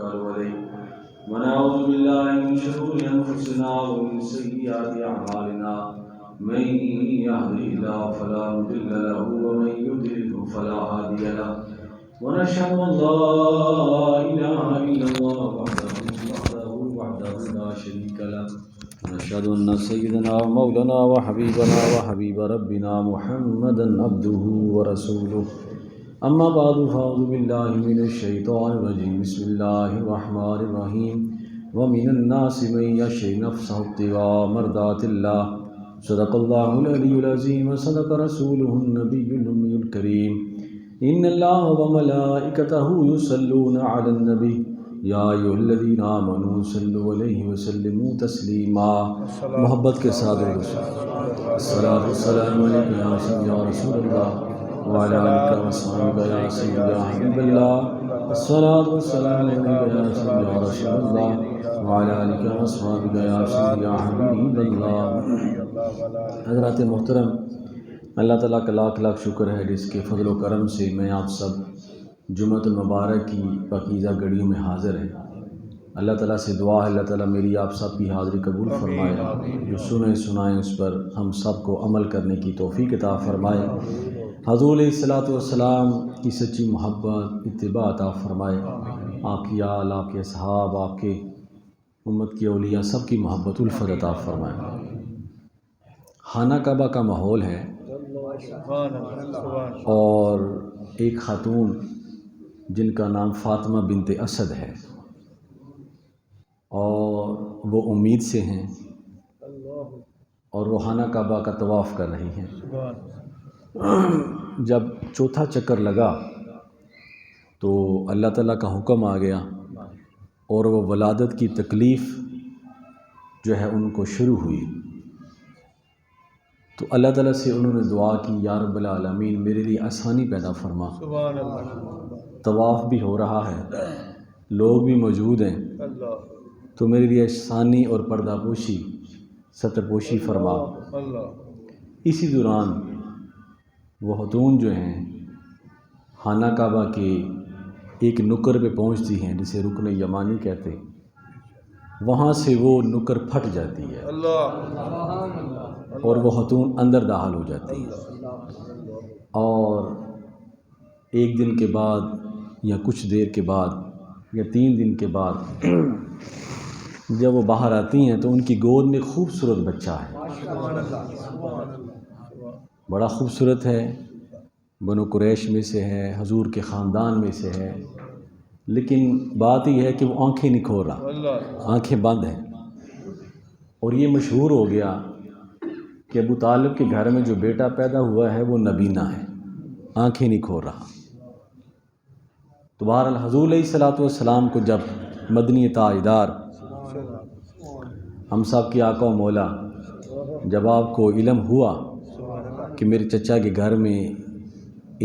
ونتوكل عليه ونعوذ بالله من شرور أنفسنا ومن سيئات أعمالنا من يهده الله فلا مضل له ومن يضلل فلا هادي له ونشهد أن لا إله إلا الله وحده لا شريك له ونشهد أن سيدنا ومولانا وحبيبنا وحبيب ربنا محمدا عبده ورسوله أما بعد فأعوذ بالله من الشيطان الرجيم بسم الله الرحمن الرحيم ومن الناس من يشري نفسه ابتغاء مرضات الله صدق الله العلي العظيم وصدق رسوله النبي الأمي الكريم إن الله وملائكته يصلون على النبي یا ایھا الذین آمنوا صلوا علیہ وسلموا تسلیما. محبت کے ساتھ الصلاۃ والسلام علیک یا رسول اللہ وعلی آلک وصحبہ یا سیدی یا حبیب اللہ. الصلاۃ والسلام علیک یا رسول اللہ وعلی آلک وصحبہ یا سیدی یا حبیب اللہ. حضرات محترم، اللہ تعالیٰ کا لاکھ لاکھ شکر ہے جس کے فضل و کرم سے میں آپ سب جمعۃ المبارک کی پاکیزہ گھڑیوں میں حاضر ہیں. اللہ تعالیٰ سے دعا ہے اللہ تعالیٰ میری آپ سب کی حاضری قبول فرمائے، جو سنیں سنائیں اس پر ہم سب کو عمل کرنے کی توفیق عطا فرمائے. حضور علیہ الصلوۃ والسلام کی سچی محبت اتباع عطا فرمائے. آپ کی آل، آپ کے اصحاب، آپ کے امت کی اولیاء سب کی محبت الفت عطا فرمائے. خانہ کعبہ کا ماحول ہے اور ایک خاتون جن کا نام فاطمہ بنت اسد ہے اور وہ امید سے ہیں اور وہ خانہ کعبہ کا طواف کر رہی ہیں. جب چوتھا چکر لگا تو اللہ تعالیٰ کا حکم آ گیا اور وہ ولادت کی تکلیف جو ہے ان کو شروع ہوئی. تو اللہ تعالیٰ سے انہوں نے دعا کی، یا رب العالمین میرے لیے آسانی پیدا فرما. طواف بھی ہو رہا ہے، لوگ بھی موجود ہیں، تو میرے لیے آسانی اور پردہ پوشی، ستر پوشی فرما. اسی دوران وہ خاتون جو ہیں خانہ کعبہ کے ایک نکر پہ پہنچتی ہیں جسے رکن یمانی کہتے ہیں. وہاں سے وہ نکر پھٹ جاتی ہے اور وہ خاتون اندر داخل ہو جاتی ہے. اور ایک دن کے بعد یا کچھ دیر کے بعد یا 3 دن کے بعد جب وہ باہر آتی ہیں تو ان کی گود میں خوبصورت بچہ ہے، بڑا خوبصورت ہے، بنو قریش میں سے ہے، حضور کے خاندان میں سے ہے. لیکن بات یہ ہے کہ وہ آنکھیں نہیں کھول رہا، آنکھیں بند ہیں. اور یہ مشہور ہو گیا کہ ابو طالب کے گھر میں جو بیٹا پیدا ہوا ہے وہ نبینہ ہے، آنکھیں نہیں کھول رہا. تو بہرحال حضور علیہ الصلوۃ والسلام کو جب مدنی تاجدار ہم سب کے آقا و مولا جب آپ کو علم ہوا کہ میرے چچا کے گھر میں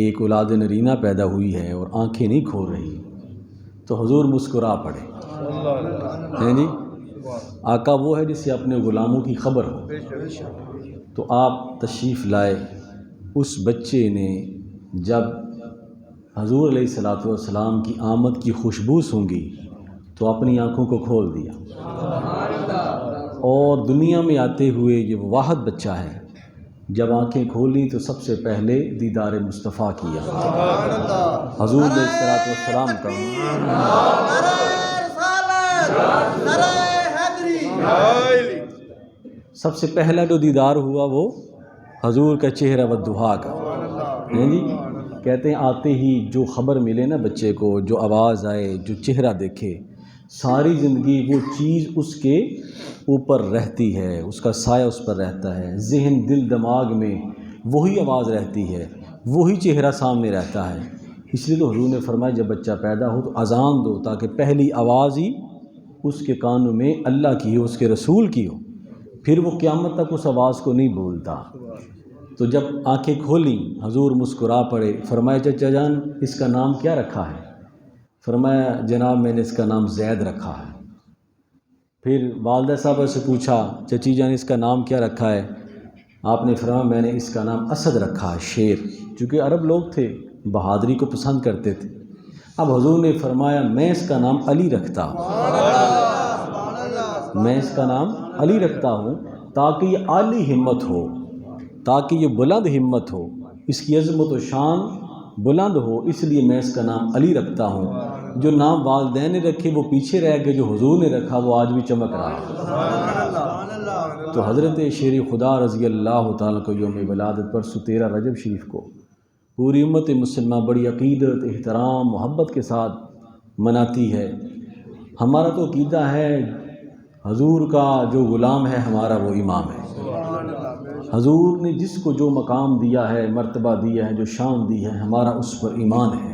ایک اولاد نرینہ پیدا ہوئی ہے اور آنکھیں نہیں کھول رہی، تو حضور مسکرا پڑے ہیں جی. آقا وہ ہے جسے اپنے غلاموں کی خبر ہو. تو آپ تشریف لائے. اس بچے نے جب حضور علیہ الصلوۃ والسلام کی آمد کی خوشبو سونگھی تو اپنی آنکھوں کو کھول دیا اور دنیا میں آتے ہوئے یہ واحد بچہ ہے جب آنکھیں کھولی تو سب سے پہلے دیدار مصطفیٰ کیا حضور علیہ الصلوۃ والسلام کا. سب سے پہلا جو دیدار ہوا وہ حضور کا چہرہ والضحیٰ کا ہے جی. کہتے ہیں آتے ہی جو خبر ملے نا بچے کو، جو آواز آئے، جو چہرہ دیکھے، ساری زندگی وہ چیز اس کے اوپر رہتی ہے، اس کا سایہ اس پر رہتا ہے، ذہن دل دماغ میں وہی آواز رہتی ہے، وہی چہرہ سامنے رہتا ہے. اس لیے تو حضور نے فرمایا جب بچہ پیدا ہو تو اذان دو تاکہ پہلی آواز ہی اس کے کانوں میں اللہ کی ہو، اس کے رسول کی ہو، پھر وہ قیامت تک اس آواز کو نہیں بھولتا. تو جب آنکھیں کھولیں حضور مسکرا پڑے. فرمایا چچا جان اس کا نام کیا رکھا ہے؟ فرمایا جناب میں نے اس کا نام زید رکھا ہے. پھر والدہ صاحبہ سے پوچھا چچی جان اس کا نام کیا رکھا ہے؟ آپ نے فرمایا میں نے اس کا نام اسد رکھا ہے، شیر، چونکہ عرب لوگ تھے بہادری کو پسند کرتے تھے. اب حضور نے فرمایا میں اس کا نام علی رکھتا ہوں، میں اس کا نام علی رکھتا ہوں تاکہ یہ عالی ہمت ہو، تاکہ یہ بلند ہمت ہو، اس کی عظمت و شان بلند ہو، اس لیے میں اس کا نام علی رکھتا ہوں۔ جو نام والدین نے رکھے وہ پیچھے رہ گئے، جو حضور نے رکھا وہ آج بھی چمک رہا ہے۔ تو حضرت شیر خدا رضی اللہ تعالیٰ کو یوم ولادت پر 13 رجب شریف کو پوری امت مسلمہ بڑی عقیدت، احترام، محبت کے ساتھ مناتی ہے۔ ہمارا تو عقیدہ ہے حضور کا جو غلام ہے ہمارا وہ امام ہے۔ حضور نے جس کو جو مقام دیا ہے، مرتبہ دیا ہے، جو شان دی ہے، ہمارا اس پر ایمان ہے،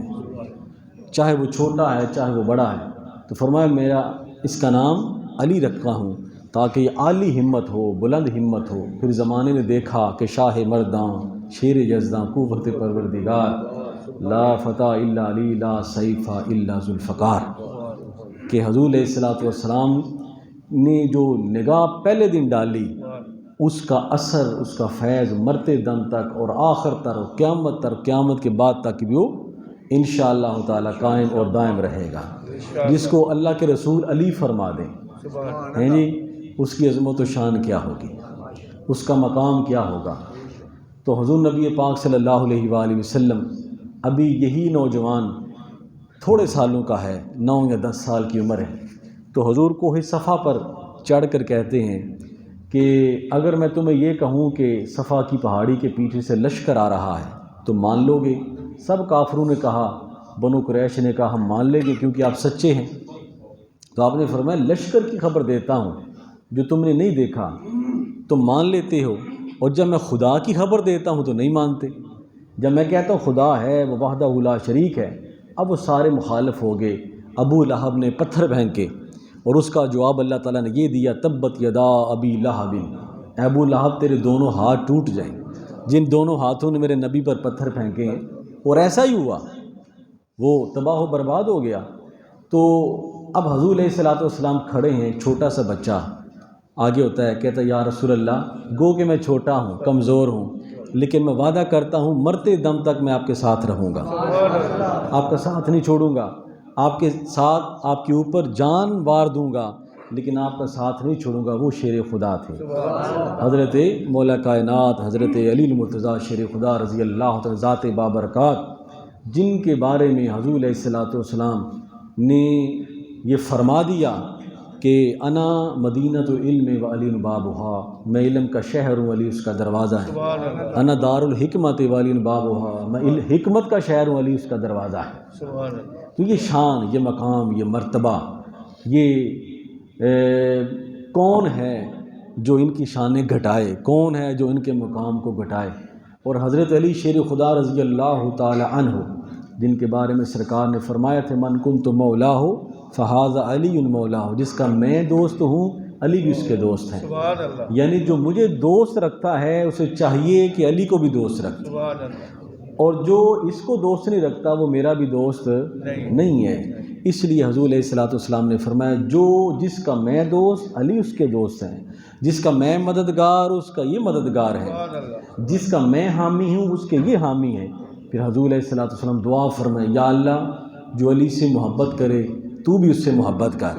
چاہے وہ چھوٹا ہے چاہے وہ بڑا ہے۔ تو فرمایا میرا اس کا نام علی رکھا ہوں تاکہ یہ عالی ہمت ہو، بلند ہمت ہو۔ پھر زمانے نے دیکھا کہ شاہ مرداں، شیر یزداں، قوت پروردگار، لا فتح الا علی، لا سیف الا ذوالفقار، کہ حضور علیہ السلام نے جو نگاہ پہلے دن ڈالی اس کا اثر، اس کا فیض مرتے دم تک اور آخر تک، قیامت کے بعد تک بھی وہ انشاءاللہ تعالی قائم اور دائم رہے گا۔ جس کو اللہ کے رسول علی فرما دیں ہیں جی، اس کی عظمت و شان کیا ہوگی، اس کا مقام کیا ہوگا۔ تو حضور نبی پاک صلی اللہ علیہ وآلہ وسلم ابھی یہی نوجوان تھوڑے سالوں کا ہے، 9 یا 10 سال کی عمر ہے، تو حضور کوہ صفا پر چڑھ کر کہتے ہیں کہ اگر میں تمہیں یہ کہوں کہ صفا کی پہاڑی کے پیچھے سے لشکر آ رہا ہے تو مان لو گے؟ سب کافروں نے کہا، بنو قریش نے کہا ہم مان لیں گے کیونکہ آپ سچے ہیں۔ تو آپ نے فرمایا لشکر کی خبر دیتا ہوں جو تم نے نہیں دیکھا، تم مان لیتے ہو، اور جب میں خدا کی خبر دیتا ہوں تو نہیں مانتے۔ جب میں کہتا ہوں خدا ہے، وہ وحدہ لا شریک ہے، اب وہ سارے مخالف ہو گئے۔ ابو لہب نے پتھر پھینکے اور اس کا جواب اللہ تعالیٰ نے یہ دیا، تبت یدا ابی لہب، ابو لہب تیرے دونوں ہاتھ ٹوٹ جائیں، جن دونوں ہاتھوں نے میرے نبی پر پتھر پھینکے ہیں۔ اور ایسا ہی ہوا، وہ تباہ و برباد ہو گیا۔ تو اب حضور علیہ السلام کھڑے ہیں، چھوٹا سا بچہ آگے ہوتا ہے، کہتا ہے یا رسول اللہ، گو کہ میں چھوٹا ہوں، کمزور ہوں، لیکن میں وعدہ کرتا ہوں مرتے دم تک میں آپ کے ساتھ رہوں گا، آپ کا ساتھ نہیں چھوڑوں گا، آپ کے ساتھ، آپ کے اوپر جان وار دوں گا، لیکن آپ کا ساتھ نہیں چھوڑوں گا۔ وہ شیر خدا تھے، حضرت مولا کائنات حضرت علی المرتضیٰ شیر خدا رضی اللہ عنہ، ذات بابرکات، جن کے بارے میں حضور علیہ السلام نے یہ فرما دیا کہ انا مدینۃ العلم و علی بابھا، میں علم کا شہر ہوں، علی اس کا دروازہ ہے۔ انا دار الحکمت و علی بابھا، میں حکمت کا شہر ہوں، علی اس کا دروازہ ہے۔ تو یہ شان، یہ مقام، یہ مرتبہ، یہ کون ہے جو ان کی شانیں گھٹائے، کون ہے جو ان کے مقام کو گھٹائے؟ اور حضرت علی شیر خدا رضی اللہ تعالی عنہ، جن کے بارے میں سرکار نے فرمایا تھے من کنت مولاہ فہذا علی مولاہ، جس کا میں دوست ہوں علی بھی اس کے دوست ہیں۔ یعنی جو مجھے دوست رکھتا ہے اسے چاہیے کہ علی کو بھی دوست رکھے، اور جو اس کو دوست نہیں رکھتا وہ میرا بھی دوست نہیں ہے۔ اس لیے حضور علیہ السلام نے فرمایا جو جس کا میں دوست علی اس کے دوست ہیں، جس کا میں مددگار اس کا یہ مددگار ہے، جس کا میں حامی ہوں اس کے یہ حامی ہے۔ پھر حضور علیہ السلام دعا فرمائے، یا اللہ جو علی سے محبت کرے تو بھی اس سے محبت کر،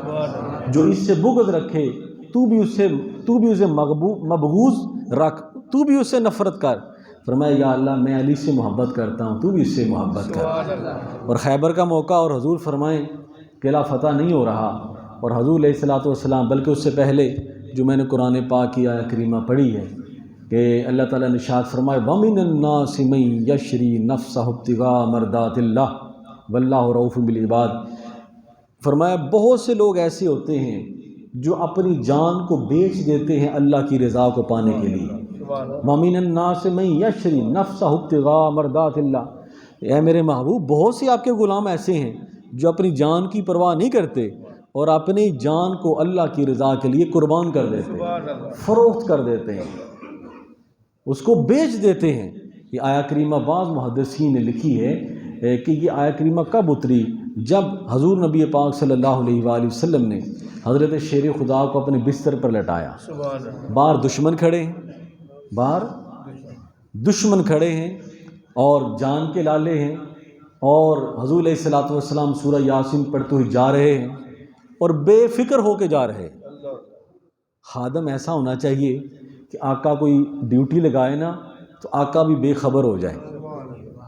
جو اس سے بغض رکھے تو بھی اسے مبغوض رکھ، تو بھی اس سے نفرت کر۔ فرمایا یا اللہ میں علی سے محبت کرتا ہوں، تو بھی اس سے محبت کر۔ اور خیبر کا موقع اور حضور فرمائیں قلعہ فتح نہیں ہو رہا، اور حضور علیہ السلام بلکہ اس سے پہلے جو میں نے قرآن پاک کی آیت کریمہ پڑھی ہے کہ اللہ تعالیٰ نے ارشاد فرمایا وَمِنَ النَّاسِ مَن يَشْرِي نَفْسَهُ ابْتِغَاءَ مَرْضَاتِ اللَّهِ وَاللَّهُ رَءُوفٌ بِالْعِبَادِ، فرمایا بہت سے لوگ ایسے ہوتے ہیں جو اپنی جان کو بیچ دیتے ہیں اللہ کی رضا کو پانے کے لیے۔ وَمِنَ النَّاسِ مَن يَشْرِي نَفْسَهُ ابْتِغَاءَ مَرْضَاتِ اللَّهِ، اے میرے محبوب بہت سے آپ کے غلام ایسے ہیں جو اپنی جان کی پرواہ نہیں کرتے اور اپنی جان کو اللہ کی رضا کے لیے قربان کر دیتے ہیں، فروخت کر دیتے ہیں، اس کو بیچ دیتے ہیں۔ یہ آیہ کریمہ بعض محدثین نے لکھی ہے کہ یہ آیہ کریمہ کب اتری؟ جب حضور نبی پاک صلی اللہ علیہ وآلہ وسلم نے حضرت شیر خدا کو اپنے بستر پر لٹایا، باہر دشمن کھڑے ہیں، باہر دشمن کھڑے ہیں اور جان کے لالے ہیں، اور حضور علیہ الصلوۃ والسلام سورہ یاسین پڑھتے ہوئے جا رہے ہیں اور بے فکر ہو کے جا رہے ہیں۔ خادم ایسا ہونا چاہیے کہ آقا کوئی ڈیوٹی لگائے نا تو آقا بھی بے خبر ہو جائے،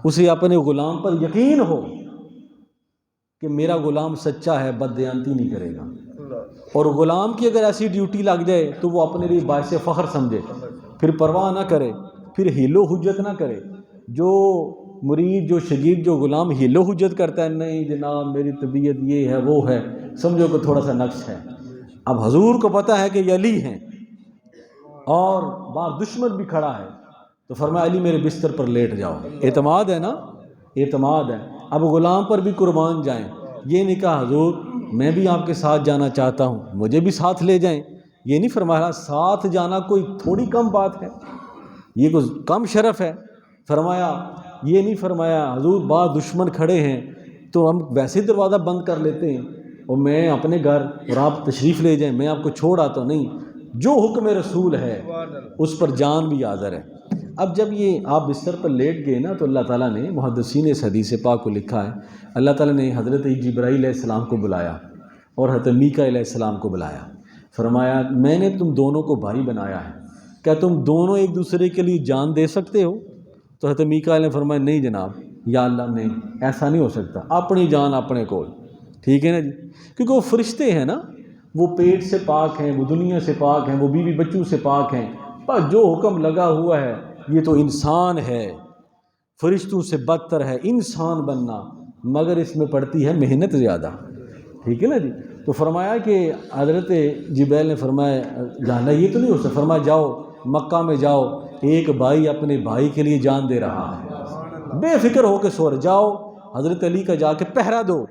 اسے اپنے غلام پر یقین ہو کہ میرا غلام سچا ہے، بددیانتی نہیں کرے گا، اور غلام کی اگر ایسی ڈیوٹی لگ جائے تو وہ اپنے لیے باعث فخر سمجھے، پھر پرواہ نہ کرے، پھر حیل و حجت نہ کرے۔ جو مرید، جو شگیر، جو غلام حیل و حجت کرتا ہے، نہیں جناب میری طبیعت یہ ہے وہ ہے، سمجھو کہ تھوڑا سا نقص ہے۔ اب حضور کو پتہ ہے کہ یہ علی ہیں اور باہر دشمن بھی کھڑا ہے، تو فرمایا علی میرے بستر پر لیٹ جاؤ۔ اعتماد ہے نا، اعتماد ہے۔ اب غلام پر بھی قربان جائیں، یہ نہیں کہا حضور میں بھی آپ کے ساتھ جانا چاہتا ہوں، مجھے بھی ساتھ لے جائیں، یہ نہیں فرمایا ساتھ جانا کوئی تھوڑی کم بات ہے، یہ کوئی کم شرف ہے۔ فرمایا یہ نہیں فرمایا حضور باہر دشمن کھڑے ہیں تو ہم ویسے دروازہ بند کر لیتے ہیں اور میں اپنے گھر اور آپ تشریف لے جائیں، میں آپ کو چھوڑ آتا ہوں، نہیں، جو حکم رسول ہے اس پر جان بھی حاضر ہے۔ اب جب یہ آپ بستر پر لیٹ گئے نا تو اللہ تعالیٰ نے، محدثین اس حدیث پاک کو لکھا ہے، اللہ تعالیٰ نے حضرت جبرائیل علیہ السلام کو بلایا اور حضرت میکائیل علیہ السلام کو بلایا، فرمایا میں نے تم دونوں کو بھائی بنایا ہے، کیا تم دونوں ایک دوسرے کے لیے جان دے سکتے ہو؟ تو حضرت میکائیل نے فرمایا نہیں جناب، یا اللہ نہیں، ایسا نہیں ہو سکتا، اپنی جان اپنے کول، ٹھیک ہے نا جی، کیونکہ وہ فرشتے ہیں نا، وہ پیٹ سے پاک ہیں، وہ دنیا سے پاک ہیں، وہ بیوی بچوں سے پاک ہیں، پر جو حکم لگا ہوا ہے یہ تو انسان ہے، فرشتوں سے بدتر ہے انسان بننا، مگر اس میں پڑتی ہے محنت زیادہ، ٹھیک ہے نا جی۔ تو فرمایا کہ حضرت جبرائیل نے فرمایا جانا یہ تو نہیں ہو سکتا، فرمایا جاؤ مکہ میں جاؤ، ایک بھائی اپنے بھائی کے لیے جان دے رہا ہے، بے فکر ہو کے سو رہے، جاؤ حضرت علی کا جا کے پہرا دو۔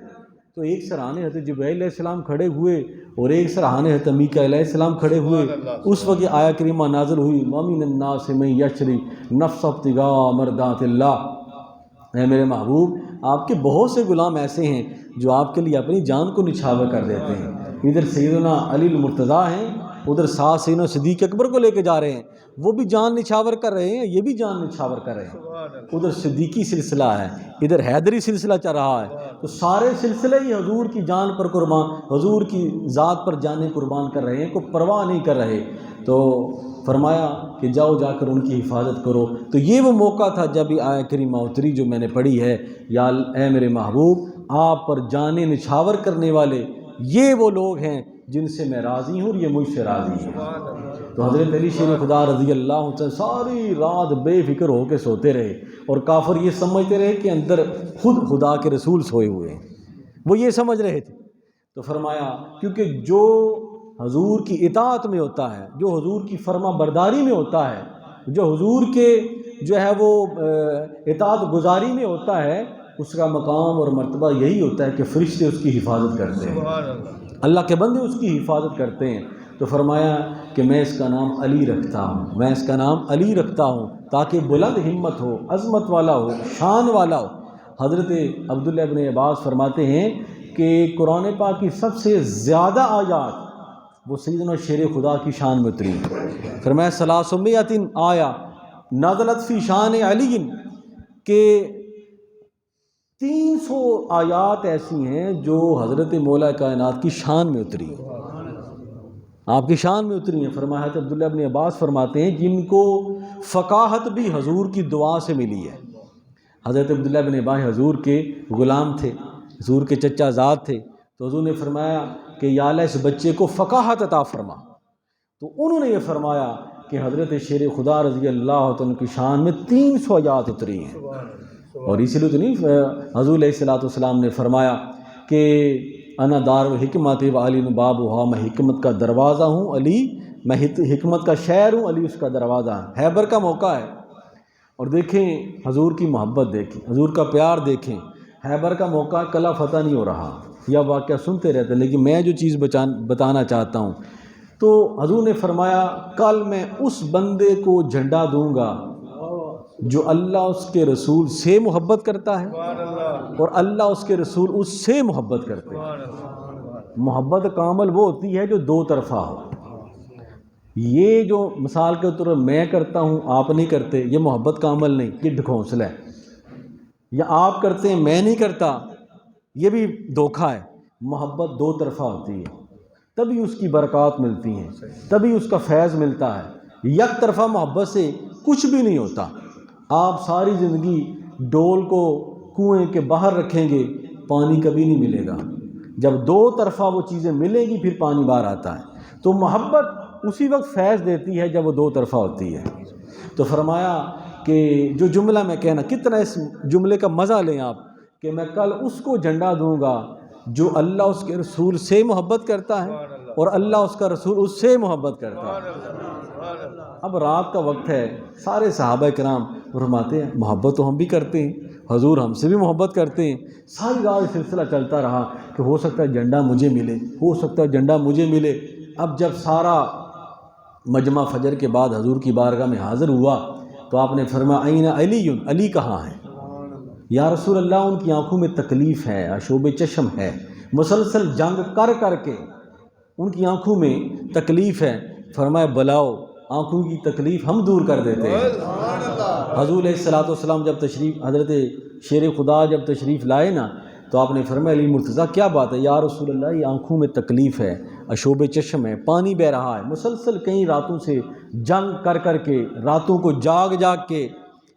تو ایک سرحانے حضرت جبرائیل علیہ السلام کھڑے ہوئے اور ایک سرحانے حضرت میکائیل علیہ السلام کھڑے ہوئے، اس وقت آیہ کریمہ نازل ہوئی وَمِنَ النَّاسِ مَن یشری نَفْسَهُ ابْتِغَاءَ مَرْضَاتِ اللَّهِ، اے میرے محبوب آپ کے بہت سے غلام ایسے ہیں جو آپ کے لیے اپنی جان کو نچھاور کر دیتے ہیں۔ ادھر سیدنا علی المرتضیٰ ہیں، ادھر ساتھ سیدنا صدیق اکبر کو لے کے جا رہے ہیں، وہ بھی جان نچھاور کر رہے ہیں، یہ بھی جان نچھاور کر رہے ہیں، ادھر صدیقی سلسلہ ہے، ادھر حیدری سلسلہ چل رہا ہے، تو سارے سلسلے ہی حضور کی جان پر قربان، حضور کی ذات پر جانیں قربان کر رہے ہیں، کوئی پرواہ نہیں کر رہے۔ تو فرمایا کہ جاؤ جا کر ان کی حفاظت کرو۔ تو یہ وہ موقع تھا جب یہ آیہ کریمہ اتری جو میں نے پڑھی ہے، یا اے میرے محبوب آپ پر جانیں نچھاور کرنے والے یہ وہ لوگ ہیں جن سے میں راضی ہوں اور یہ مجھ سے راضی ہیں۔ تو حضرت علی شیر خدا رضی اللہ عنہ ساری رات بے فکر ہو کے سوتے رہے، اور کافر یہ سمجھتے رہے کہ اندر خود خدا کے رسول سوئے ہوئے ہیں، وہ یہ سمجھ رہے تھے۔ تو فرمایا کیونکہ جو حضور کی اطاعت میں ہوتا ہے، جو حضور کی فرما برداری میں ہوتا ہے، جو حضور کے جو ہے وہ اطاعت گزاری میں ہوتا ہے، اس کا مقام اور مرتبہ یہی ہوتا ہے کہ فرشتے اس کی حفاظت کرتے ہیں، اللہ کے بندے اس کی حفاظت کرتے ہیں۔ تو فرمایا کہ میں اس کا نام علی رکھتا ہوں، میں اس کا نام علی رکھتا ہوں تاکہ بلند ہمت ہو، عظمت والا ہو، شان والا ہو۔ حضرت عبداللہ ابن عباس فرماتے ہیں کہ قرآن پاک کی سب سے زیادہ آیات وہ سیدنا شیر خدا کی شان میں اتری، فرمایا ثلاثمائۃ آیہ نزلت فی شان علی، کہ 300 آیات ایسی ہیں جو حضرت مولا کائنات کی شان میں اتری ہیں، آپ کی شان میں اتری ہیں۔ فرمایا حضرت عبداللہ ابن عباس فرماتے ہیں جن کو فقاہت بھی حضور کی دعا سے ملی ہے۔ حضرت عبداللہ ابن عباس حضور کے غلام تھے، حضور کے چچا زاد تھے، تو حضور نے فرمایا کہ یا اللہ اس بچے کو فقاہت عطا فرما، تو انہوں نے یہ فرمایا کہ حضرت شیر خدا رضی اللہ عنہ کی شان میں 300 آیات اتری ہیں۔ اور اسی لیے تو نہیں حضور علیہ الصلوۃ والسلام نے فرمایا کہ انا دار الحکمت و علی بابھا، میں حکمت کا دروازہ ہوں، علی میں حکمت کا شہر ہوں، علی اس کا دروازہ ہے۔ خیبر کا موقع ہے، اور دیکھیں حضور کی محبت دیکھیں، حضور کا پیار دیکھیں، خیبر کا موقع کلا فتح نہیں ہو رہا، یا واقعہ سنتے رہتے، لیکن میں جو چیز بتانا چاہتا ہوں، تو حضور نے فرمایا کل میں اس بندے کو جھنڈا دوں گا جو اللہ اس کے رسول سے محبت کرتا ہے اور اللہ اس کے رسول اس سے محبت کرتے ہیں۔ محبت کامل وہ ہوتی ہے جو دو طرفہ ہو، یہ جو مثال کے طور پر میں کرتا ہوں آپ نہیں کرتے، یہ محبت کامل نہیں، یہ ڈھکونسلا ہے۔ یا آپ کرتے ہیں میں نہیں کرتا، یہ بھی دھوکہ ہے۔ محبت دو طرفہ ہوتی ہے، تبھی اس کی برکات ملتی ہیں، تبھی اس کا فیض ملتا ہے۔ یک طرفہ محبت سے کچھ بھی نہیں ہوتا۔ آپ ساری زندگی ڈول کو کنویں کے باہر رکھیں گے، پانی کبھی نہیں ملے گا۔ جب دو طرفہ وہ چیزیں ملیں گی پھر پانی باہر آتا ہے۔ تو محبت اسی وقت فیض دیتی ہے جب وہ دو طرفہ ہوتی ہے۔ تو فرمایا کہ جو جملہ میں کہنا، کتنا اس جملے کا مزہ لیں آپ، کہ میں کل اس کو جھنڈا دوں گا جو اللہ اس کے رسول سے محبت کرتا ہے اور اللہ اس کا رسول اس سے محبت کرتا ہے۔ اب رات کا وقت ہے، سارے صحابہ کرام فرماتے ہیں محبت تو ہم بھی کرتے ہیں، حضور ہم سے بھی محبت کرتے ہیں۔ ساری رات سلسلہ چلتا رہا کہ ہو سکتا ہے جھنڈا مجھے ملے، ہو سکتا ہے جھنڈا مجھے ملے۔ اب جب سارا مجمع فجر کے بعد حضور کی بارگاہ میں حاضر ہوا تو آپ نے فرمایا این علی، علی کہاں ہے؟ یا رسول اللہ ان کی آنکھوں میں تکلیف ہے، آشوب چشم ہے، مسلسل جنگ کر کر کے ان کی آنکھوں میں تکلیف ہے۔ فرمایا بلاؤ، آنکھوں کی تکلیف ہم دور کر دیتے ہیں۔ حضور علیہ الصلوۃ والسلام جب تشریف، حضرت شیر خدا جب تشریف لائے نا تو آپ نے فرمایا علی مرتضیٰ کیا بات ہے؟ یا رسول اللہ یہ آنکھوں میں تکلیف ہے، آشوب چشم ہے، پانی بہ رہا ہے، مسلسل کئی راتوں سے جنگ کر کر کے، راتوں کو جاگ جاگ کے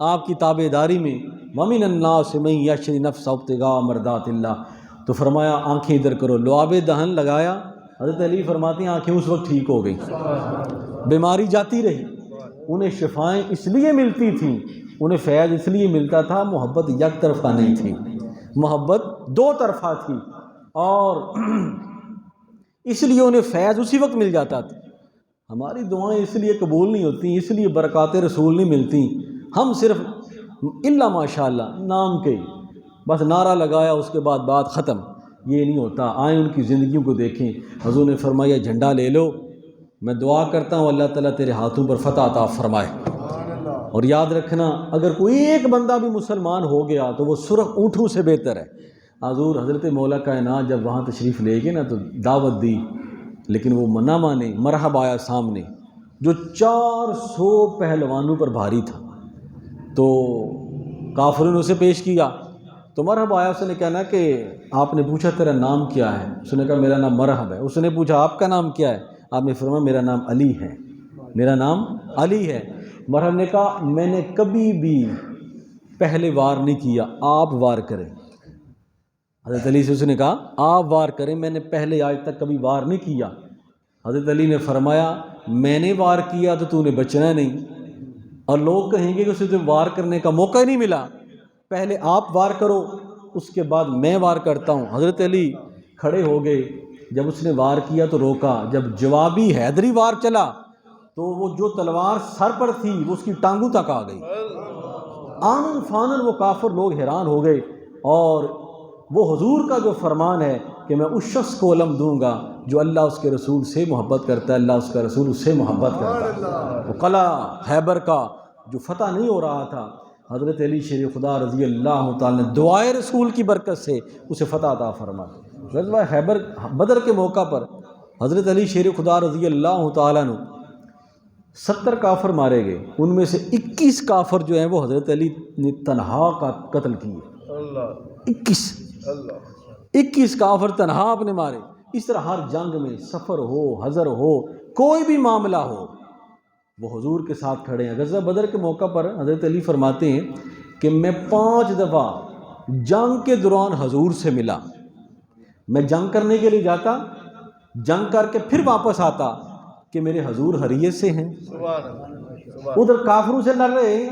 آپ کی تابع داری میں، وَمِنَ النَّاسِ مَن يَشْرِي نَفْسَهُ ابْتِغَاءَ مَرْضَاتِ اللَّهِ۔ تو فرمایا آنکھیں ادھر کرو، لعاب دہن لگایا۔ حضرت علی فرماتے ہیں آنکھیں اس وقت ٹھیک ہو گئی، بیماری جاتی رہی۔ انہیں شفائیں اس لیے ملتی تھیں، انہیں فیض اس لیے ملتا تھا، محبت یک طرفہ نہیں تھی، محبت دو طرفہ تھی، اور اس لیے انہیں فیض اسی وقت مل جاتا تھا۔ ہماری دعائیں اس لیے قبول نہیں ہوتی، اس لیے برکات رسول نہیں ملتی، ہم صرف الا ماشاء اللہ نام کے بس نعرہ لگایا، اس کے بعد بات ختم، یہ نہیں ہوتا۔ آئیں ان کی زندگیوں کو دیکھیں۔ حضور نے فرمایا جھنڈا لے لو، میں دعا کرتا ہوں اللہ تعالیٰ تیرے ہاتھوں پر فتح عطا فرمائے۔ اور یاد رکھنا اگر کوئی ایک بندہ بھی مسلمان ہو گیا تو وہ سرخ اونٹوں سے بہتر ہے۔ حضور حضرت مولا کائنات جب وہاں تشریف لے گئے نا تو دعوت دی، لیکن وہ نہ مانے، مرحب آیا سامنے، جو 400 پہلوانوں پر بھاری تھا، تو کافروں نے اسے پیش کیا تو مرحب آیا۔ اس نے کہنا کہ آپ نے پوچھا تیرا نام کیا ہے؟ اس نے کہا میرا نام مرحب ہے۔ اس نے پوچھا آپ کا نام کیا ہے؟ آپ نے فرمایا میرا نام علی ہے، میرا نام علی ہے۔ مرحب نے کہا میں نے کبھی بھی پہلے وار نہیں کیا، آپ وار کریں۔ حضرت علی سے اس نے کہا آپ وار کریں، میں نے پہلے آج تک کبھی وار نہیں کیا۔ حضرت علی نے فرمایا میں نے وار کیا تو نے بچنا نہیں، اور لوگ کہیں گے کہ اسے تو وار کرنے کا موقع ہی نہیں ملا، پہلے آپ وار کرو اس کے بعد میں وار کرتا ہوں۔ حضرت علی کھڑے ہو گئے، جب اس نے وار کیا تو روکا، جب جوابی حیدری وار چلا تو وہ جو تلوار سر پر تھی وہ اس کی ٹانگوں تک آ گئی۔ آنن فانن وہ کافر لوگ حیران ہو گئے، اور وہ حضور کا جو فرمان ہے کہ میں اس شخص کو علم دوں گا جو اللہ اس کے رسول سے محبت کرتا ہے، اللہ اس کا رسول اس سے محبت کرتا ہے۔ وہ قلعہ خیبر کا جو فتح نہیں ہو رہا تھا، حضرت علی شیر خدا رضی اللہ تعالیٰ نے دعائے رسول کی برکت سے اسے فتح عطا فرما۔ غزوہ خیبر بدر کے موقع پر حضرت علی شیر خدا رضی اللہ تعالیٰ نے 70 کافر مارے گئے، ان میں سے 21 کافر جو ہیں وہ حضرت علی نے تنہا کا قتل کیے۔ 21 کافر تنہا آپ نے مارے۔ اس طرح ہر جنگ میں سفر ہو، حضر ہو، کوئی بھی معاملہ ہو، وہ حضور کے ساتھ کھڑے ہیں۔ غزوہ بدر کے موقع پر حضرت علی فرماتے ہیں کہ میں 5 دفعہ جنگ کے دوران حضور سے ملا۔ میں جنگ کرنے کے لیے جاتا، جنگ کر کے پھر واپس آتا کہ میرے حضور خیریت سے ہیں، ادھر کافروں سے لڑ رہے ہیں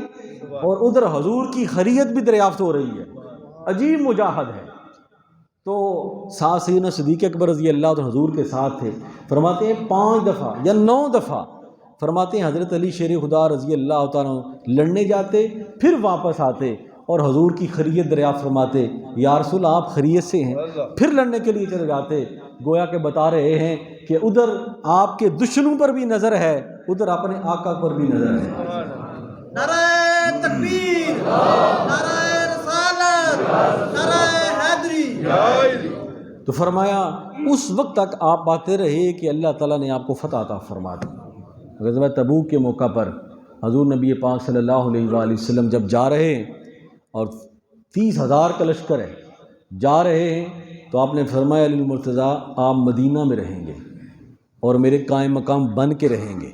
اور ادھر حضور کی خیریت بھی دریافت ہو رہی ہے۔ عجیب مجاہد ہے۔ تو ساتھ سیدنا صدیق اکبر رضی اللہ عنہ حضور کے ساتھ تھے، فرماتے ہیں 5 دفعہ یا 9 دفعہ فرماتے ہیں حضرت علی شیر خدا رضی اللہ تعالیٰ لڑنے جاتے، پھر واپس آتے اور حضور کی خیریت دریافت فرماتے، یا رسول آپ خیریت سے ہیں، پھر لڑنے کے لیے چلے جاتے، گویا کہ بتا رہے ہیں کہ ادھر آپ کے دشمنوں پر بھی نظر ہے، ادھر اپنے آقا پر بھی نظر ہے۔ نعرہ تکبیر، نعرہ رسالت، نعرہ حیدری۔ تو فرمایا اس وقت تک آپ آتے رہے کہ اللہ تعالیٰ نے آپ کو فتح عطا فرما دی۔ غزوہ تبوک کے موقع پر حضور نبی پاک صلی اللہ علیہ وآلہ وسلم جب جا رہے ہیں اور 30,000 کا لشکر ہے، جا رہے ہیں تو آپ نے فرمایا علی المرتضیٰ آپ مدینہ میں رہیں گے اور میرے قائم مقام بن کے رہیں گے،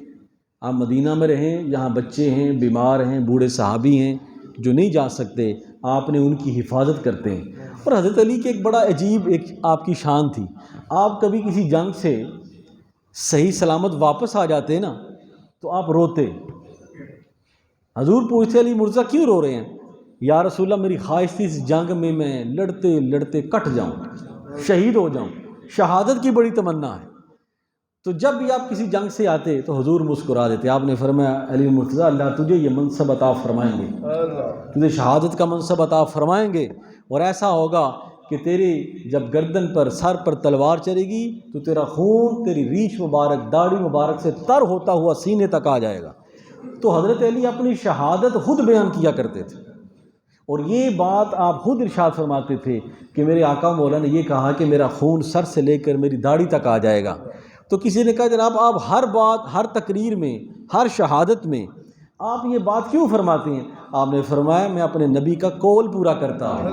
آپ مدینہ میں رہیں، یہاں بچے ہیں، بیمار ہیں، بوڑھے صحابی ہیں جو نہیں جا سکتے، آپ نے ان کی حفاظت کرتے ہیں۔ اور حضرت علی کے ایک بڑا عجیب ایک آپ کی شان تھی، آپ کبھی کسی جنگ سے صحیح سلامت واپس آ جاتے نا تو آپ روتے، حضور پوچھتے علی مرزا کیوں رو رہے ہیں؟ یا رسول اللہ میری خواہش تھی اس جنگ میں میں لڑتے لڑتے کٹ جاؤں، شہید ہو جاؤں، شہادت کی بڑی تمنا ہے۔ تو جب بھی آپ کسی جنگ سے آتے تو حضور مسکرا دیتے، آپ نے فرمایا علی مرتضیٰ اللہ تجھے یہ منصب عطا فرمائیں گے، تجھے شہادت کا منصب عطا فرمائیں گے، اور ایسا ہوگا کہ تیری جب گردن پر سر پر تلوار چلے گی تو تیرا خون تیری ریچھ مبارک داڑھی مبارک سے تر ہوتا ہوا سینے تک آ جائے گا۔ تو حضرت علی اپنی شہادت خود بیان کیا کرتے تھے، اور یہ بات آپ خود ارشاد فرماتے تھے کہ میرے آقا مولا نے یہ کہا کہ میرا خون سر سے لے کر میری داڑھی تک آ جائے گا۔ تو کسی نے کہا جناب آپ ہر بات، ہر تقریر میں، ہر شہادت میں آپ یہ بات کیوں فرماتے ہیں؟ آپ نے فرمایا میں اپنے نبی کا قول پورا کرتا ہوں،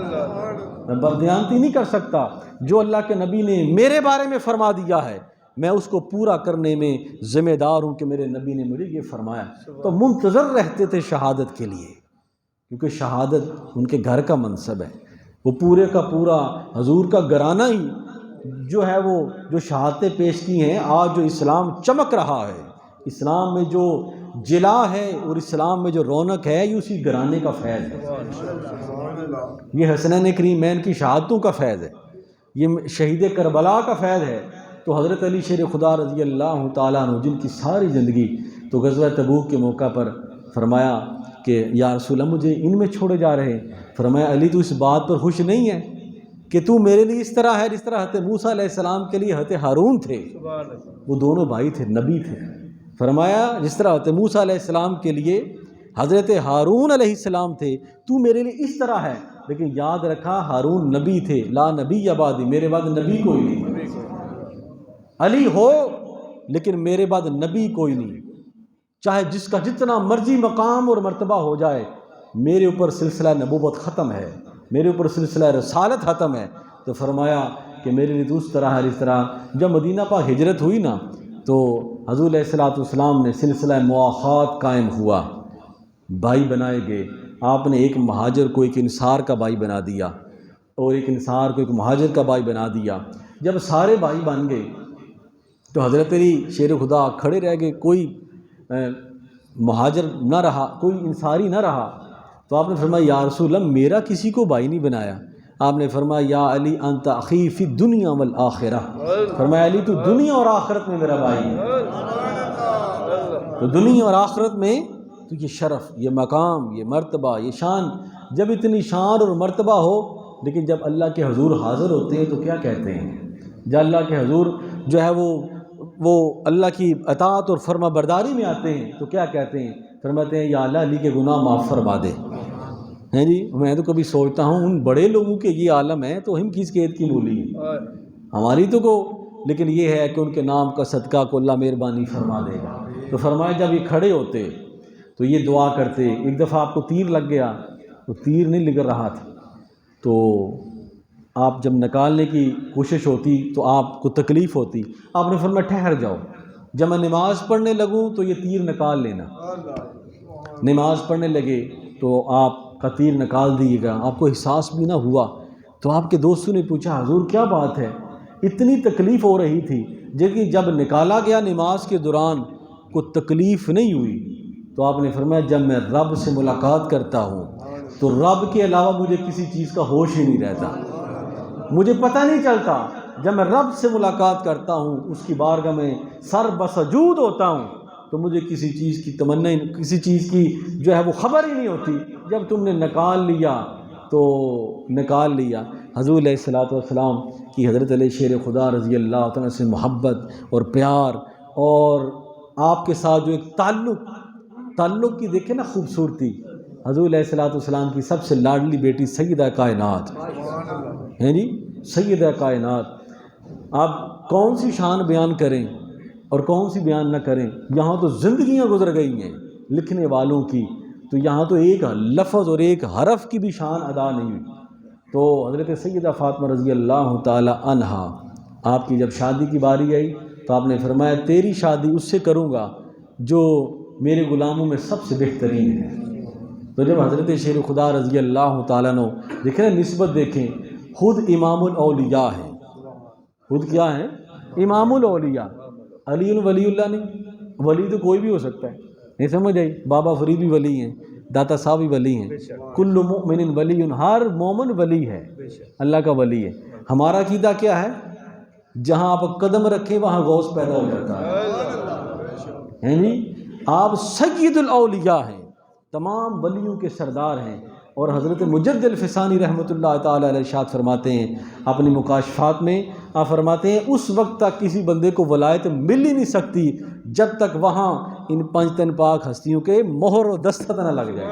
میں بددیانتی نہیں کر سکتا، جو اللہ کے نبی نے میرے بارے میں فرما دیا ہے میں اس کو پورا کرنے میں ذمہ دار ہوں کہ میرے نبی نے مجھے یہ فرمایا۔ تو منتظر رہتے تھے شہادت کے لیے، کیونکہ شہادت ان کے گھر کا منصب ہے، وہ پورے کا پورا حضور کا گھرانہ ہی جو ہے وہ جو شہادتیں پیش کی ہیں، آج جو اسلام چمک رہا ہے، اسلام میں جو جلا ہے اور اسلام میں جو رونق ہے، یہ اسی گھرانے کا فیض ہے، یہ حسنین کریمین کی شہادتوں کا فیض ہے، یہ شہید کربلا کا فیض ہے۔ تو حضرت علی شیر خدا رضی اللہ تعالیٰ عنہ جن کی ساری زندگی تو غزوہ تبوک کے موقع پر فرمایا کہ یا رسول اللہ مجھے ان میں چھوڑے جا رہے ہیں، فرمایا علی تو اس بات پر خوش نہیں ہے کہ تو میرے لیے اس طرح ہے جس طرح حضرت موسیٰ علیہ السلام کے لیے حضرت ہارون تھے، وہ دونوں بھائی تھے، نبی تھے، فرمایا جس طرح حضرت موسیٰ علیہ السلام کے لیے حضرت ہارون علیہ السلام تھے، تو میرے لیے اس طرح ہے، لیکن یاد رکھا ہارون نبی تھے، لا نبی بعدی، میرے بعد نبی کوئی نہیں، علی ہو لیکن میرے بعد نبی کوئی نہیں، چاہے جس کا جتنا مرضی مقام اور مرتبہ ہو جائے، میرے اوپر سلسلہ نبوت ختم ہے، میرے اوپر سلسلہ رسالت ختم ہے۔ تو فرمایا کہ میرے لیے تو اس طرح ہے اس طرح۔ جب مدینہ پاک ہجرت ہوئی نا تو حضور علیہ الصلوۃ والسلام نے سلسلہ مواخات قائم ہوا، بھائی بنائے گئے، آپ نے ایک مہاجر کو ایک انصار کا بھائی بنا دیا اور ایک انصار کو ایک مہاجر کا بھائی بنا دیا۔ جب سارے بھائی بن گئے تو حضرت علی شیر خدا کھڑے رہ گئے، کوئی مہاجر نہ رہا، کوئی انصاری نہ رہا، تو آپ نے فرمایا یا رسول اللہ میرا کسی کو بھائی نہیں بنایا۔ آپ نے فرمایا یا علی انت اخی فی الدنیا والآخرہ، فرمایا علی تو دنیا اور آخرت میں میرا بھائی ہے، تو دنیا اور آخرت میں تو یہ شرف، یہ مقام، یہ مرتبہ، یہ شان، جب اتنی شان اور مرتبہ ہو، لیکن جب اللہ کے حضور حاضر ہوتے ہیں تو کیا کہتے ہیں؟ جب اللہ کے حضور جو ہے وہ اللہ کی اطاعت اور فرما برداری میں آتے ہیں تو کیا کہتے ہیں؟ فرماتے ہیں یا اللہ علی کے گناہ معاف فرما دے۔ ہیں جی، میں تو کبھی سوچتا ہوں ان بڑے لوگوں کے یہ عالم ہے تو ہم کس قید کی مولی ہیں ہماری تو کو، لیکن یہ ہے کہ ان کے نام کا صدقہ کو اللہ مہربانی فرما دے گا۔ تو فرمایا جب یہ کھڑے ہوتے تو یہ دعا کرتے، ایک دفعہ آپ کو تیر لگ گیا، تو تیر نہیں لگ رہا تھا، تو آپ جب نکالنے کی کوشش ہوتی تو آپ کو تکلیف ہوتی، آپ نے فرمایا ٹھہر جاؤ، جب میں نماز پڑھنے لگوں تو یہ تیر نکال لینا۔ نماز پڑھنے لگے تو آپ کا تیر نکال دیے گا، آپ کو احساس بھی نہ ہوا۔ تو آپ کے دوستوں نے پوچھا حضور کیا بات ہے، اتنی تکلیف ہو رہی تھی، لیکن جب نکالا گیا نماز کے دوران کوئی تکلیف نہیں ہوئی۔ تو آپ نے فرمایا جب میں رب سے ملاقات کرتا ہوں تو رب کے علاوہ مجھے کسی چیز کا ہوش ہی نہیں رہتا، مجھے پتہ نہیں چلتا، جب میں رب سے ملاقات کرتا ہوں اس کی بارگاہ میں سر بسجود ہوتا ہوں تو مجھے کسی چیز کی تمنا، کسی چیز کی جو ہے وہ خبر ہی نہیں ہوتی۔ جب تم نے نکال لیا تو نکال لیا۔ حضور علیہ الصلوۃ والسلام کی حضرت علی شیر خدا رضی اللہ تعالیٰ سے محبت اور پیار اور آپ کے ساتھ جو ایک تعلق کی دیکھیں نا خوبصورتی، حضور علیہ الصلوۃ والسلام کی سب سے لاڈلی بیٹی سیدہ کائنات ہیں جی، سیدہ کائنات۔ آپ کون سی شان بیان کریں اور کون سی بیان نہ کریں، یہاں تو زندگیاں گزر گئی ہیں لکھنے والوں کی، تو یہاں تو ایک لفظ اور ایک حرف کی بھی شان ادا نہیں ہوئی. تو حضرت سیدہ فاطمہ رضی اللہ تعالی عنہا آپ کی جب شادی کی باری آئی تو آپ نے فرمایا تیری شادی اس سے کروں گا جو میرے غلاموں میں سب سے بہترین ہے. تو جب حضرت شیر خدا رضی اللہ تعالیٰ عنہ دیکھیں نسبت دیکھیں، خود امام الاولیاء ہیں، خود کیا ہیں؟ امام الاولیاء. علی ولی اللہ نہیں، ولی تو کوئی بھی ہو سکتا ہے، نہیں سمجھ آئی؟ بابا فرید بھی ولی ہیں، داتا صاحب بھی ولی ہیں، کل مؤمن ولی، ہر مومن ولی ہے، اللہ کا ولی ہے. ہمارا عقیدہ کیا ہے؟ جہاں آپ قدم رکھیں وہاں غوث پیدا ہو جاتا ہے. یعنی آپ سید الاولیاء ہیں، تمام ولیوں کے سردار ہیں. اور حضرت مجد الفسانی رحمۃ اللہ تعالی علیہ ارشاد فرماتے ہیں اپنی مکاشفات میں، آپ فرماتے ہیں اس وقت تک کسی بندے کو ولایت مل ہی نہیں سکتی جب تک وہاں ان پنج تن پاک ہستیوں کے مہر و دستخط نہ لگ جائے.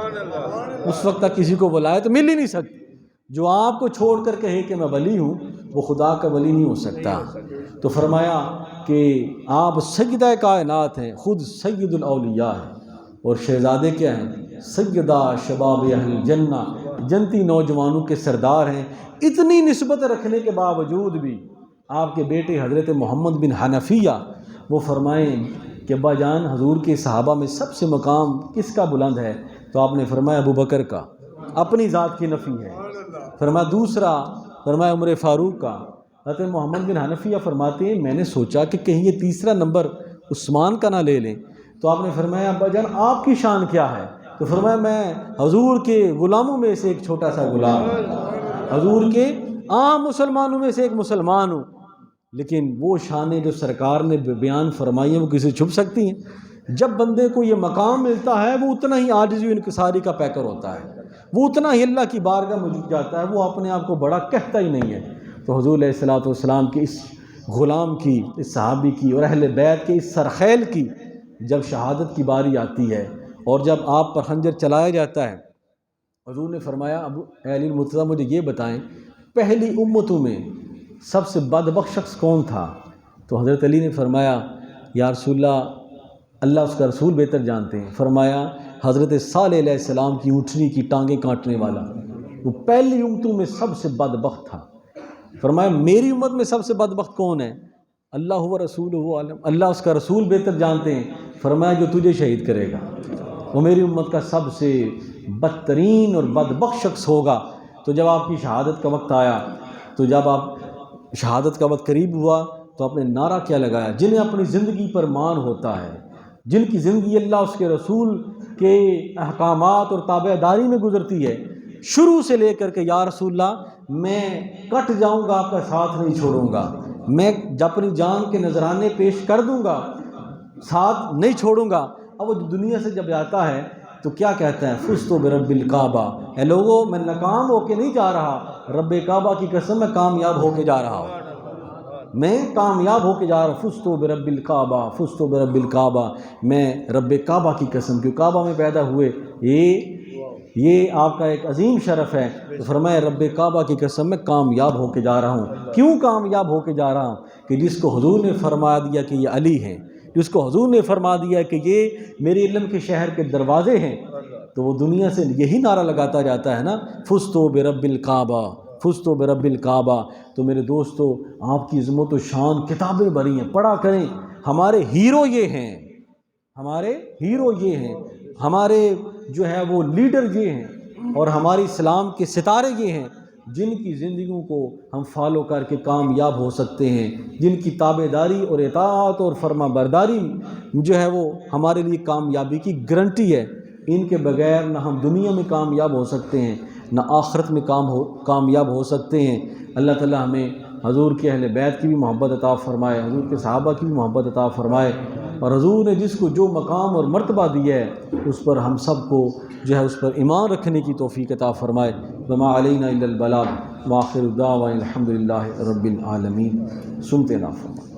اس وقت تک کسی کو ولایت مل ہی نہیں سکتی. جو آپ کو چھوڑ کر کہے کہ میں ولی ہوں وہ خدا کا ولی نہیں ہو سکتا. تو فرمایا کہ آپ سیدہ کائنات ہیں، خود سید الاولیاء ہیں. اور شہزادے کیا ہیں؟ سیدہ شباب اہل الجنہ، جنتی نوجوانوں کے سردار ہیں. اتنی نسبت رکھنے کے باوجود بھی آپ کے بیٹے حضرت محمد بن حنفیہ وہ فرمائیں کہ ابا جان حضور کے صحابہ میں سب سے مقام کس کا بلند ہے؟ تو آپ نے فرمایا ابو بکر کا، اپنی ذات کی نفی ہے. فرمایا دوسرا، فرمایا عمر فاروق کا. حضرت محمد بن حنفیہ فرماتے ہیں میں نے سوچا کہ کہیں یہ تیسرا نمبر عثمان کا نہ لے لیں. تو آپ نے فرمایا ابا جان آپ کی شان کیا ہے؟ تو فرمایا میں حضور کے غلاموں میں سے ایک چھوٹا سا غلام ہوں، حضور کے عام مسلمانوں میں سے ایک مسلمان ہوں. لیکن وہ شانیں جو سرکار نے بیان فرمائی ہیں وہ کسی چھپ سکتی ہیں؟ جب بندے کو یہ مقام ملتا ہے وہ اتنا ہی عاجزی و انکساری کا پیکر ہوتا ہے، وہ اتنا ہی اللہ کی بارگاہ میں جھک جاتا ہے، وہ اپنے آپ کو بڑا کہتا ہی نہیں ہے. تو حضور علیہ الصلوۃ والسلام کے اس غلام کی، اس صحابی کی اور اہل بیت کے اس سرخیل کی جب شہادت کی باری آتی ہے اور جب آپ پر خنجر چلایا جاتا ہے، حضور نے فرمایا ابو علی المرتضیٰ مجھے یہ بتائیں پہلی امتوں میں سب سے بدبخت شخص کون تھا؟ تو حضرت علی نے فرمایا یا رسول اللہ اس کا رسول بہتر جانتے ہیں. فرمایا حضرت صالح علیہ السلام کی اونٹنی کی ٹانگیں کاٹنے والا وہ پہلی امتوں میں سب سے بدبخت تھا. فرمایا میری امت میں سب سے بدبخت کون ہے؟ اللہ و رسول عالم، اللہ اس کا رسول بہتر جانتے ہیں. فرمایا جو تجھے شہید کرے گا وہ میری امت کا سب سے بدترین اور بدبخت شخص ہوگا. تو جب آپ کی شہادت کا وقت آیا، تو جب آپ شہادت کا وقت قریب ہوا تو آپ نے نعرہ کیا لگایا؟ جنہیں اپنی زندگی پر مان ہوتا ہے، جن کی زندگی اللہ اس کے رسول کے احکامات اور تابع داری میں گزرتی ہے، شروع سے لے کر کے یا رسول اللہ میں کٹ جاؤں گا آپ کا ساتھ نہیں چھوڑوں گا، میں اپنی جان کے نذرانے پیش کر دوں گا ساتھ نہیں چھوڑوں گا. اب وہ دنیا سے جب آتا ہے تو کیا کہتا ہے؟ فزت برب الکعبہ، اے لوگوں میں ناکام ہو کے نہیں جا رہا، رب کعبہ کی قسم میں کامیاب ہو کے جا رہا ہوں، میں کامیاب ہو کے جا رہا ہوں. فزت برب الکعبہ، فزت برب الکعبہ، میں رب کعبہ کی قسم، کیوں کعبہ میں پیدا ہوئے یہ آپ کا ایک عظیم شرف ہے. تو فرمایا رب کعبہ کی قسم میں کامیاب ہو کے جا رہا ہوں. کیوں کامیاب ہو کے جا رہا ہوں؟ کہ جس کو حضور نے فرما دیا کہ یہ علی ہیں، جس کو حضور نے فرما دیا کہ یہ میرے علم کے شہر کے دروازے ہیں، تو وہ دنیا سے یہی نعرہ لگاتا جاتا ہے نا، فزت برب الکعبہ، فزت برب الکعبہ. تو میرے دوستو آپ کی عظمت و شان کتابیں بھری ہیں، پڑھا کریں. ہمارے ہیرو یہ ہیں، ہمارے ہیرو یہ ہیں، ہمارے جو ہے وہ لیڈر یہ ہیں، اور ہماری اسلام کے ستارے یہ ہیں جن کی زندگیوں کو ہم فالو کر کے کامیاب ہو سکتے ہیں، جن کی تابع داری اور اطاعت اور فرما برداری جو ہے وہ ہمارے لیے کامیابی کی گارنٹی ہے. ان کے بغیر نہ ہم دنیا میں کامیاب ہو سکتے ہیں نہ آخرت میں کامیاب ہو سکتے ہیں. اللہ تعالی ہمیں حضور کے اہل بیت کی بھی محبت عطا فرمائے، حضور کے صحابہ کی بھی محبت عطا فرمائے، اور حضور نے جس کو جو مقام اور مرتبہ دیا ہے اس پر ہم سب کو جو ہے اس پر ایمان رکھنے کی توفیق عطا فرمائے. وما علینا الا البلاغ وآخر دعوانا الحمد للہ رب العالمین. سنتے نہ فرمائے.